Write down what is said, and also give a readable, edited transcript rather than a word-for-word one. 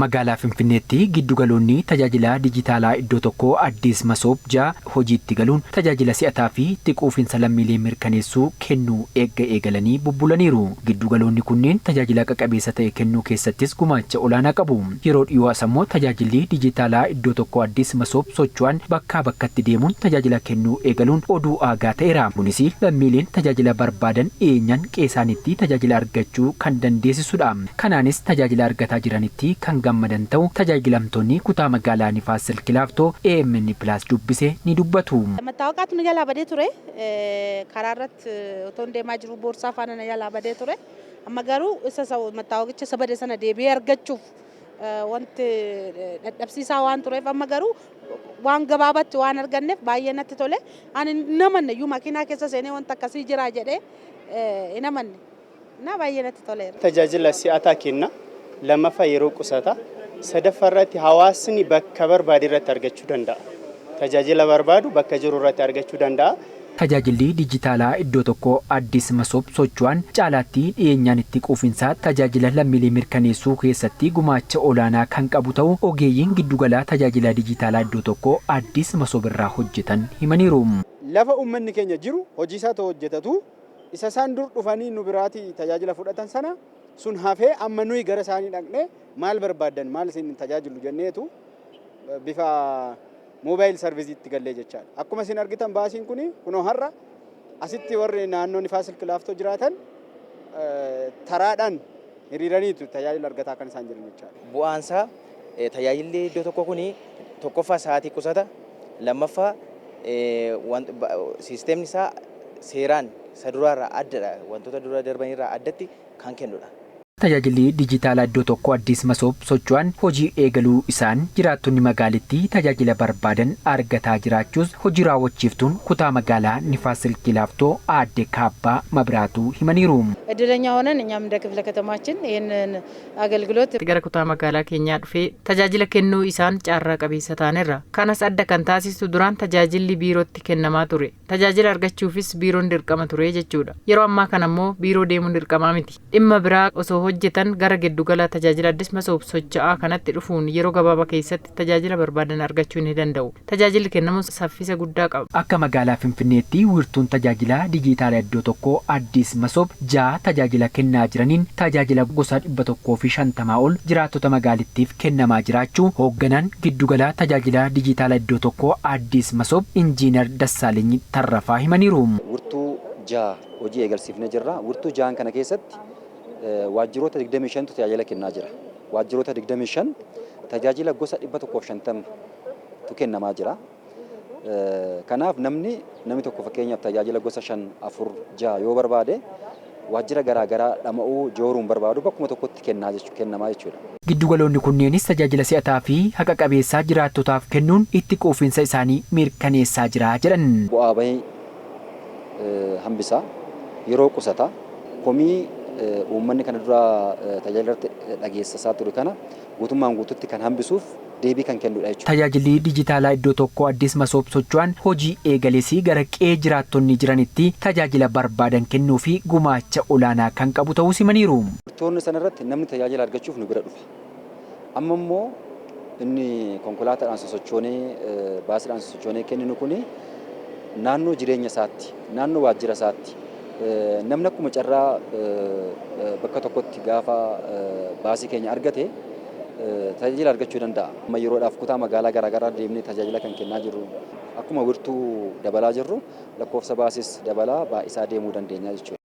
Magaalaa Finfinneetti giddugaloonni tajaajila dijitaalaa iddoo tokkoo Addis Masoob jaa hojiitti galuun tajaajila si'ataa fi itti quufinsa lammiilee mirkaneessuu kennuu eegalanii bubbulaniiru. Giddugaloonni kunneen tajaajila qaqqabeessa ta'e kennuu keessattis gumaacha olaanaa qabu. Yeroo dhiyoo as ammoo tajaajilli dijitaalaa iddoo tokkoo Addis Masoob socho'an bakkaa bakkatti deemuun tajaajila kennuu eegaluun oduu aagaa ta'eera. Kunis lammiileen tajaajila barbaadan eenyaan qeesaanitti tajaajila argachuu kan dandeessisudha. Kanaanis tajaajila argataa jiranitti kan gammadan ta'u tajaajilamtoonni kutaa magaalaa Nifaas Silki Laaftoo AMN Plus dubbise ni dubbatu. Mattaawaqaatu na jalaa badee ture. Karaa irratti otoo deemaa jiru boorsaa faana na jalaa badee ture. Amma garuu isa mattaawaqicha isa badee sana deebi'ee argachuuf wanti dadhabsiisaa waan tureef amma garuu waan gabaabatti waan arganneef baay'ee natti tole. Ani namanne iyyuu makiinaa keessa seenee wanta akkasii jira jedhee namanne. Na baay'ee natti toleera. Tajaajila si'ataa kenna. Lammaffaa yeroo qusata sadaffaarratti hawaasni bakka barbaade irratti argachuu danda'a. Tajaajila barbaadu bakka jiru irratti argachuu danda'a. Tajaajilli dijitaalaa iddoo tokkoo Addis Masoob socho'an caalaatti dhiyeenyaan itti quufinsaa tajaajila lammiilee mirkaneessuu keessatti gumaacha olaanaa kan qabu ta'u ogeeyyiin giddugalaa tajaajila dijitaalaa iddoo tokkoo Addis Masoob irraa hojjetan himaniiru. Lafa uummanni keenya jiru hojii isaa ta'u hojjetatu isa isaan dur dhufanii nu biraati tajaajila fudhatan sana sun hafee amma nuyi gara isaanii dhaqnee maal barbaadan maal isin tajaajilu jenneetu bifa moobaayil sarviisiitti gallee jechaadha. Akkuma isin argitan baasiin kuni kunoo har'a asitti warri naannoo Nifaas Silki Laaftoo jiraatan taraadhaan hiriiraniitu tajaajila argataa kan isaan jiran jechaadha. Bu'aansaa tajaajilli iddoo tokko kuni tokkoffaa sa'aatii qusata, lammaffaa siistemni isaa seeraan isa duraarraa addadha. Wantoota dura darbanirraa addatti kan kennudha. Tajaajilli dijitaalaa iddoo tokkoo Addis Masoob socho'an hojii eegaluu isaan jiraattonni magaalittii tajaajila barbaadan argataa jiraachuus hojii raawwachiiftuun kutaa magaalaa Nifaas Silki Laaftoo aadde Kaabbaa Mabiraatuu himaniiru. እድለኛ ሆነን እኛም እንደ ክፍለ ከተማችን ይሄንን አገልግሎት gara kutaa magaalaa keenyaa dhufee tajaajila kennuu isaan caarraa qabeessa ta'anirra kanas adda kan taasisu duraan tajaajilli biirootti kennamaa ture. Tajaajila argachuufis biiroon dirqama ture jechuudha. Yeroo ammaa kana ammoo biiroo deemuun dirqamaa miti. Dhimma biraa osoo hojjetan gara giddugala tajaajila Addis Masoob socho'aa kanatti dhufuun yeroo gabaabaa keessatti tajaajila barbaadan argachuu ni danda'u. Tajaajilli kennamus saffisa guddaa qaba. Akka magaalaa Finfinneetti wiirtuun tajaajila dijitaalaa iddoo tokkoo Addis Masoob jaa tajaajila kennaa jiraniin tajaajila gosa 150 ol jiraattota magaalittiif kennamaa jiraachuu hoogganaan giddugala tajaajila dijitaalaa iddoo tokkoo Addis Masoob Injiinar Dassaaleny Tarrafaa himaniiru. Wiirtuu jaa hojii eegalsiifnee jirra. Wiirtuu jaan kana keessatti waajjiroota 25 tajaajila kennaa jira. Waajjiroota 25 tajaajila gosa 150 kennamaa jira. Kanaaf namni tokko fakkeenyaaf tajaajila gosa 5, 4, 6 yoo barbaade waajjira garaa garaa dhama'uu jooruun barbaadu bakkuma tokkotti kennamaa jechuudha. Giddugaloonni kunneenis tajaajila si'ataa fi haqa qabeessaa jiraattotaaf kennuun itti quufinsa isaanii mirkaneessaa jira jedhan. Bu'aa bahii hambisaa yeroo qusataa komii uummanni kana dura tajaajila dhageessisaa ture kana guutummaan guututti kan hambisuuf deebii kan kennudha jechuudha. Tajaajilli dijitaalaa iddoo tokkoo Addis Masoob socho'an hojii eegaleesii gara qe'ee jiraattonni jiranitti tajaajila barbaadan kennuu fi gumaacha olaanaa kan qabu ta'uu himaniiru. Turtoonni sanarratti namni tajaajila argachuuf nu bira dhufa. Amma immoo inni konkolaataadhaan sosochoonee baasiidhaan sosochoonee kenninu kuni naannoo jireenya isaatti, naannoo waajjira isaatti namni akkuma carraa bakka tokkotti gaafa baasii keenya argate tajaajila argachuu danda'a. Amma yeroodhaaf kutaa magaalaa garaa garaa deemnee tajaajila kan kennaa jirru akkuma wiirtuu dabalaa jirru lakkoofsa baasiis dabalaa baay'isaa deemuu dandeenya jechuudha.